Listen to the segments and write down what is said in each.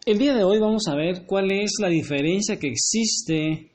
El día de hoy vamos a ver cuál es la diferencia que existe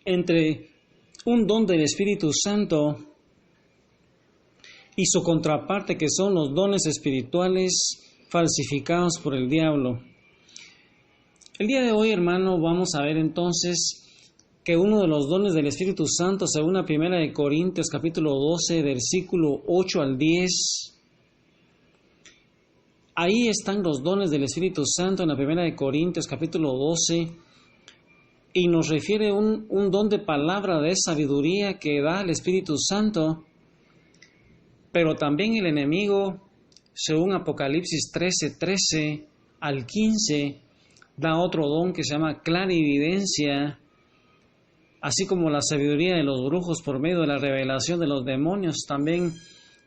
entre un don del Espíritu Santo y su contraparte, que son los dones espirituales falsificados por el diablo. El día de hoy, hermano, vamos a ver entonces que uno de los dones del Espíritu Santo, según la primera de Corintios, capítulo 12, versículo 8 al 10, ahí están los dones del Espíritu Santo en la primera de Corintios, capítulo 12, y nos refiere un don de palabra de sabiduría que da el Espíritu Santo, pero también el enemigo, según Apocalipsis 13 al 15, da otro don que se llama clarividencia, así como la sabiduría de los brujos por medio de la revelación de los demonios. También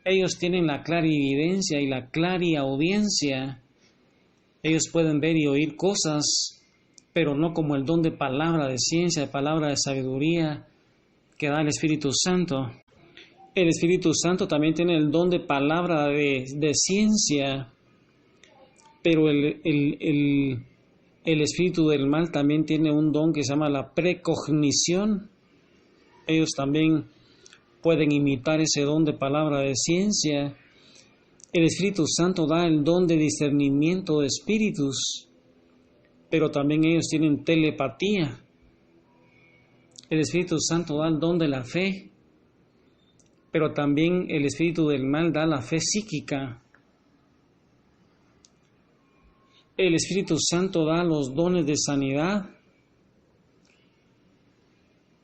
ellos tienen la clarividencia y la clariaudiencia. Ellos pueden ver y oír cosas, pero no como el don de palabra de ciencia, de palabra de sabiduría que da el Espíritu Santo. El Espíritu Santo también tiene el don de palabra de ciencia, pero el espíritu del mal también tiene un don que se llama la precognición. Ellos también pueden imitar ese don de palabra de ciencia. El Espíritu Santo da el don de discernimiento de espíritus, pero también ellos tienen telepatía. El Espíritu Santo da el don de la fe, pero también el espíritu del mal da la fe psíquica. El Espíritu Santo da los dones de sanidad,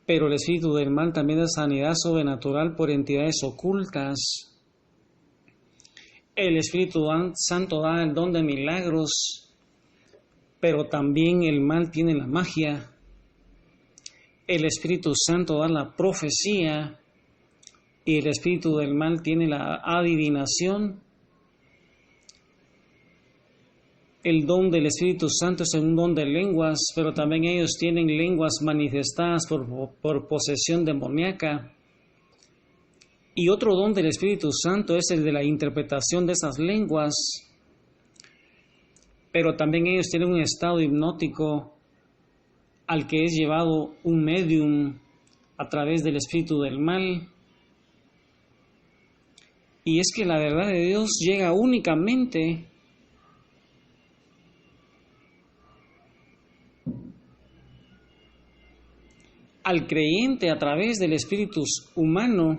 pero el espíritu del mal también da sanidad sobrenatural por entidades ocultas. El Espíritu Santo da el don de milagros, pero también el mal tiene la magia. El Espíritu Santo da la profecía y el espíritu del mal tiene la adivinación. El don del Espíritu Santo es un don de lenguas, pero también ellos tienen lenguas manifestadas por posesión demoníaca. Y otro don del Espíritu Santo es el de la interpretación de esas lenguas, pero también ellos tienen un estado hipnótico al que es llevado un medium a través del espíritu del mal. Y es que la verdad de Dios llega únicamente al creyente a través del espíritu humano,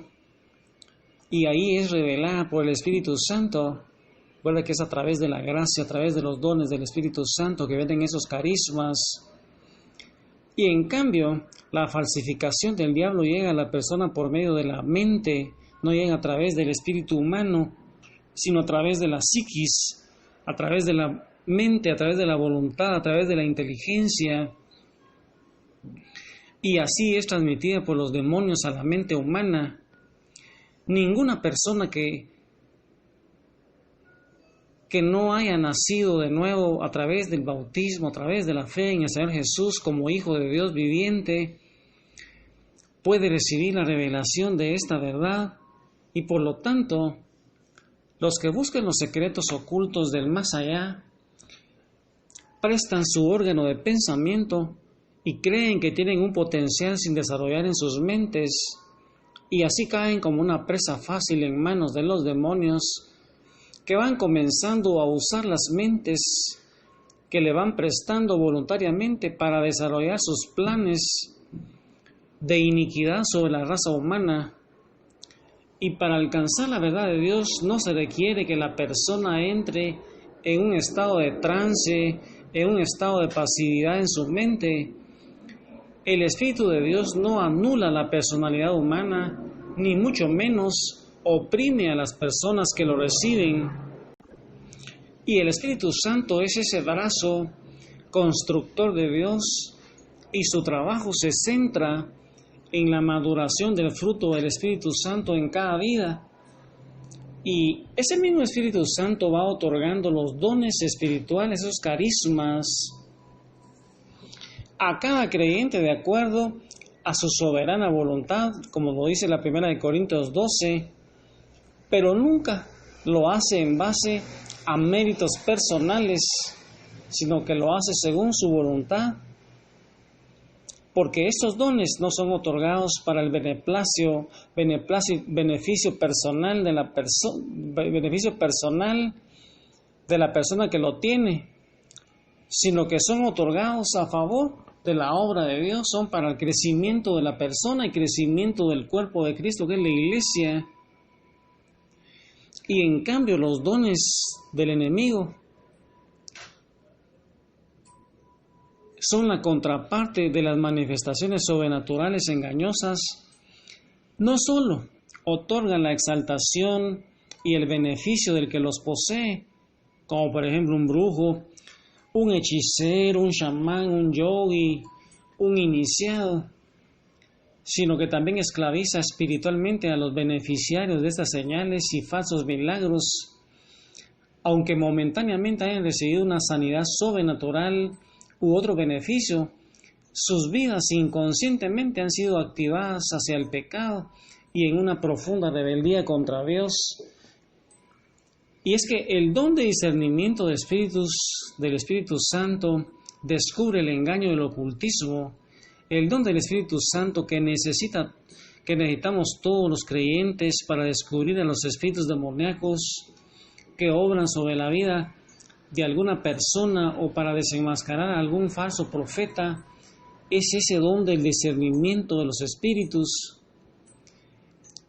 y ahí es revelada por el Espíritu Santo. Recuerda que es a través de la gracia, a través de los dones del Espíritu Santo que vienen esos carismas. Y en cambio, la falsificación del diablo llega a la persona por medio de la mente, no llega a través del espíritu humano, sino a través de la psiquis, a través de la mente, a través de la voluntad, a través de la inteligencia. Y así es transmitida por los demonios a la mente humana. Ninguna persona que no haya nacido de nuevo a través del bautismo, a través de la fe en el Señor Jesús como Hijo de Dios viviente, puede recibir la revelación de esta verdad, y por lo tanto, los que buscan los secretos ocultos del más allá, prestan su órgano de pensamiento y creen que tienen un potencial sin desarrollar en sus mentes, y así caen como una presa fácil en manos de los demonios, que van comenzando a usar las mentes que le van prestando voluntariamente para desarrollar sus planes de iniquidad sobre la raza humana. Y para alcanzar la verdad de Dios no se requiere que la persona entre en un estado de trance, en un estado de pasividad en su mente. El Espíritu de Dios no anula la personalidad humana, ni mucho menos oprime a las personas que lo reciben. Y el Espíritu Santo es ese brazo constructor de Dios, y su trabajo se centra en la maduración del fruto del Espíritu Santo en cada vida. Y ese mismo Espíritu Santo va otorgando los dones espirituales, esos carismas, a cada creyente de acuerdo a su soberana voluntad, como lo dice la primera de Corintios 12, pero nunca lo hace en base a méritos personales, sino que lo hace según su voluntad, porque estos dones no son otorgados para el beneficio personal de la persona que lo tiene, sino que son otorgados a favor de la obra de Dios, son para el crecimiento de la persona y crecimiento del cuerpo de Cristo, que es la iglesia. Y en cambio los dones del enemigo son la contraparte de las manifestaciones sobrenaturales engañosas. No solo otorgan la exaltación y el beneficio del que los posee, como por ejemplo un brujo, un hechicero, un chamán, un yogi, un iniciado, sino que también esclaviza espiritualmente a los beneficiarios de estas señales y falsos milagros, aunque momentáneamente hayan recibido una sanidad sobrenatural u otro beneficio. Sus vidas inconscientemente han sido activadas hacia el pecado y en una profunda rebeldía contra Dios. Y es que el don de discernimiento de espíritus del Espíritu Santo descubre el engaño del ocultismo. El don del Espíritu Santo que necesitamos todos los creyentes para descubrir a los espíritus demoníacos que obran sobre la vida de alguna persona o para desenmascarar a algún falso profeta, es ese don del discernimiento de los espíritus.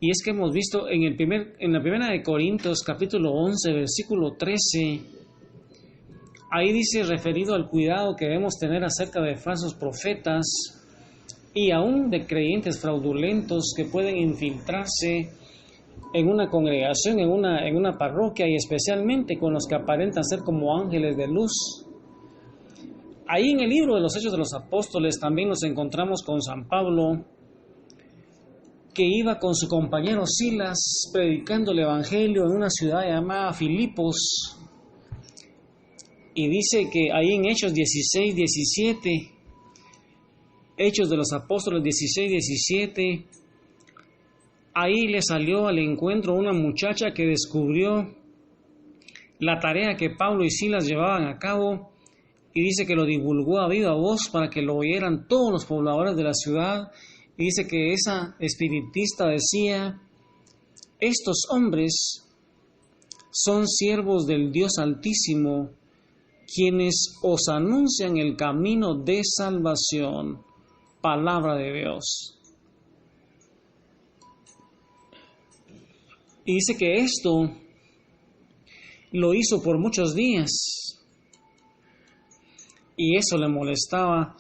Y es que hemos visto en la primera de Corintios, capítulo 11, versículo 13, ahí dice, referido al cuidado que debemos tener acerca de falsos profetas y aún de creyentes fraudulentos que pueden infiltrarse en una congregación, en una parroquia, y especialmente con los que aparentan ser como ángeles de luz. Ahí en el libro de los Hechos de los Apóstoles también nos encontramos con San Pablo, que iba con su compañero Silas predicando el Evangelio en una ciudad llamada Filipos. Y dice que ahí en Hechos 16, 17, Hechos de los Apóstoles 16, 17, ahí le salió al encuentro una muchacha que descubrió la tarea que Pablo y Silas llevaban a cabo, y dice que lo divulgó a viva voz para que lo oyeran todos los pobladores de la ciudad. Y dice que esa espiritista decía, estos hombres son siervos del Dios Altísimo, quienes os anuncian el camino de salvación. Palabra de Dios. Y dice que esto lo hizo por muchos días, y eso le molestaba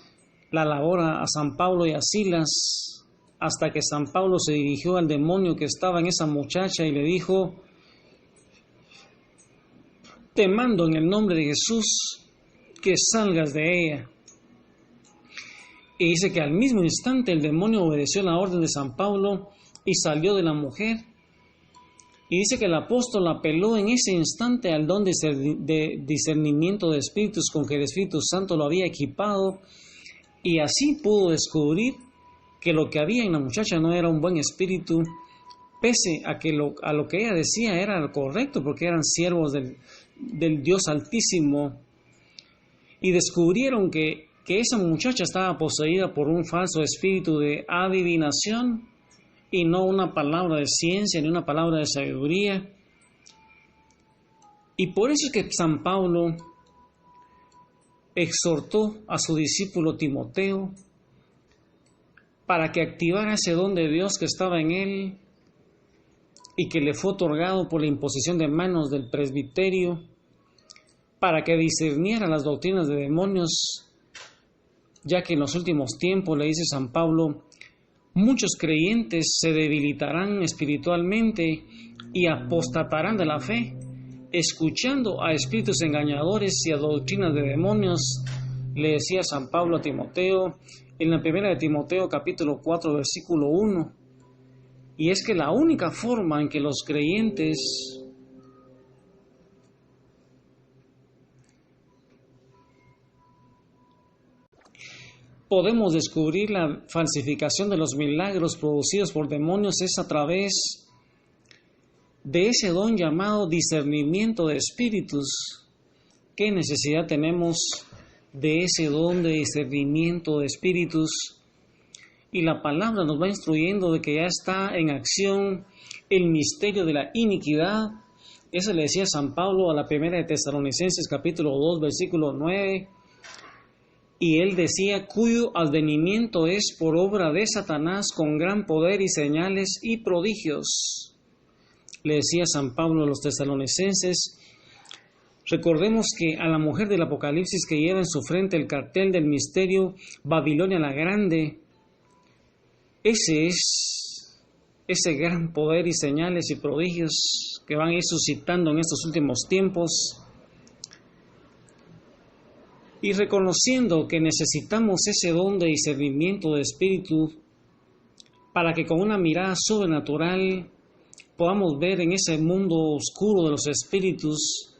la labor a San Pablo y a Silas, hasta que San Pablo se dirigió al demonio que estaba en esa muchacha y le dijo, te mando en el nombre de Jesús que salgas de ella. Y dice que al mismo instante el demonio obedeció la orden de San Pablo y salió de la mujer. Y dice que el apóstol apeló en ese instante al don de discernimiento de espíritus con que el Espíritu Santo lo había equipado, y así pudo descubrir que lo que había en la muchacha no era un buen espíritu, pese a que a lo que ella decía era lo correcto, porque eran siervos del Dios Altísimo. Y descubrieron que esa muchacha estaba poseída por un falso espíritu de adivinación y no una palabra de ciencia ni una palabra de sabiduría. Y por eso es que San Pablo exhortó a su discípulo Timoteo para que activara ese don de Dios que estaba en él y que le fue otorgado por la imposición de manos del presbiterio, para que discerniera las doctrinas de demonios, ya que en los últimos tiempos, le dice San Pablo, muchos creyentes se debilitarán espiritualmente y apostatarán de la fe, escuchando a espíritus engañadores y a doctrinas de demonios, le decía San Pablo a Timoteo en la primera de Timoteo capítulo 4 versículo 1. Y es que la única forma en que los creyentes podemos descubrir la falsificación de los milagros producidos por demonios es a través de ese don llamado discernimiento de espíritus. ¿Qué necesidad tenemos de ese don de discernimiento de espíritus? Y la palabra nos va instruyendo de que ya está en acción el misterio de la iniquidad. Eso le decía San Pablo a la primera de Tesalonicenses capítulo 2 versículo 9. Y él decía, cuyo advenimiento es por obra de Satanás con gran poder y señales y prodigios. Le decía San Pablo a los tesalonicenses. Recordemos que a la mujer del Apocalipsis que lleva en su frente el cartel del misterio Babilonia la Grande, ese es ese gran poder y señales y prodigios que van a ir suscitando en estos últimos tiempos. Y reconociendo que necesitamos ese don de discernimiento de espíritu para que con una mirada sobrenatural podamos ver en ese mundo oscuro de los espíritus,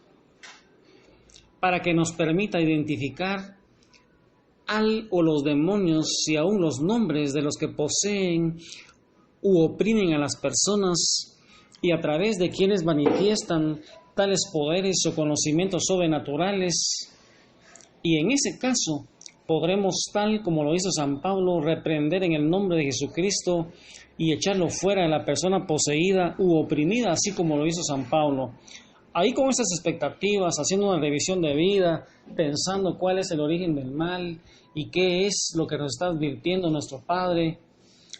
para que nos permita identificar al o los demonios y aún los nombres de los que poseen u oprimen a las personas y a través de quienes manifiestan tales poderes o conocimientos sobrenaturales. Y en ese caso podremos, tal como lo hizo San Pablo, reprender en el nombre de Jesucristo y echarlo fuera de la persona poseída u oprimida, así como lo hizo San Pablo. Ahí con estas expectativas, haciendo una revisión de vida, pensando cuál es el origen del mal y qué es lo que nos está advirtiendo nuestro Padre,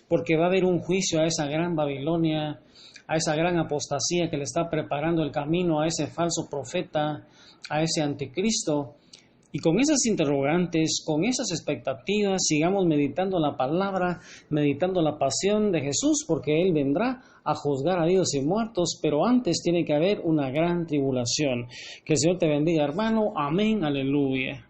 porque va a haber un juicio a esa gran Babilonia, a esa gran apostasía que le está preparando el camino a ese falso profeta, a ese anticristo. Y con esas interrogantes, con esas expectativas, sigamos meditando la palabra, meditando la pasión de Jesús, porque Él vendrá a juzgar a vivos y muertos, pero antes tiene que haber una gran tribulación. Que el Señor te bendiga, hermano. Amén, aleluya.